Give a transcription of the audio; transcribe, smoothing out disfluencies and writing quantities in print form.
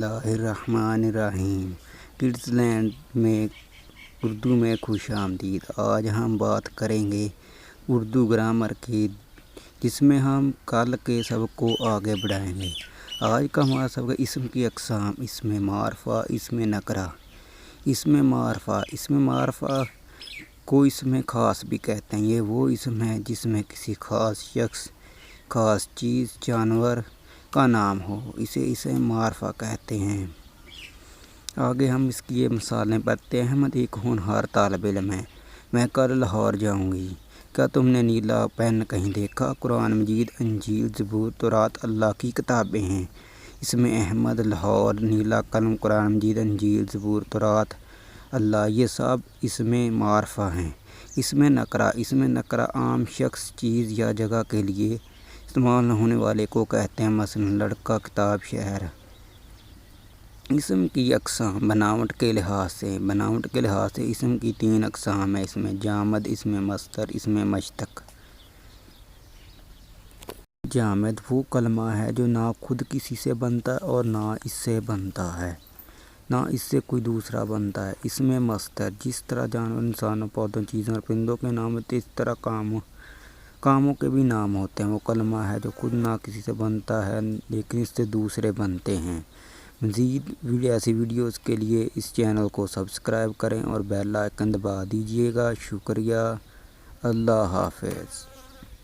اللہ الرحمن الرحیم۔ Kids land میں اردو میں خوش آمدید۔ آج ہم بات کریں گے اردو گرامر کی، جس میں ہم کل کے سبق کو آگے بڑھائیں گے۔ آج کا ہمارا سبق اسم کی اقسام، اسم معرفہ، اسم نکرہ۔ اسم معرفہ کو اسم خاص بھی کہتے ہیں۔ یہ وہ اسم ہے جس میں کسی خاص شخص، خاص چیز، جانور کا نام ہو، اسے اسم معرفہ کہتے ہیں۔ آگے ہم اس کی یہ مثالیں پڑھتے ہیں۔ احمد ایک ہونہار طالب علم ہے۔ میں کل لاہور جاؤں گی۔ کیا تم نے نیلا پین کہیں دیکھا؟ قرآن مجید، انجیل، زبور، تورات اللہ کی کتابیں ہیں۔ اسم احمد، لاہور، نیلا قلم، قرآن مجید، انجیل، زبور، تورات اللہ، یہ سب اسم معرفہ ہیں۔ اسم نکرہ عام شخص، چیز یا جگہ کے لیے استعمال ہونے والے کو کہتے ہیں، مثلا لڑکا، کتاب، شہر۔ اسم کی اقسام بناوٹ کے لحاظ سے اسم کی 3 اقسام ہیں: اسم جامد، اسم مصدر، اسم مشتق۔ جامد وہ کلمہ ہے جو نہ خود کسی سے بنتا ہے اور نہ اس سے بنتا ہے، نہ اس سے کوئی دوسرا بنتا ہے۔ اسم مصدر جس طرح جانور، انسانوں، پودوں، چیزوں اور پرندوں کے نام ہوتے ہیں، اس طرح کاموں کے بھی نام ہوتے ہیں۔ وہ کلمہ ہے جو خود نہ کسی سے بنتا ہے لیکن اس سے دوسرے بنتے ہیں۔ مزید ایسی ویڈیوز کے لیے اس چینل کو سبسکرائب کریں اور بیل آئیکن دبا دیجیے گا۔ شکریہ۔ اللہ حافظ۔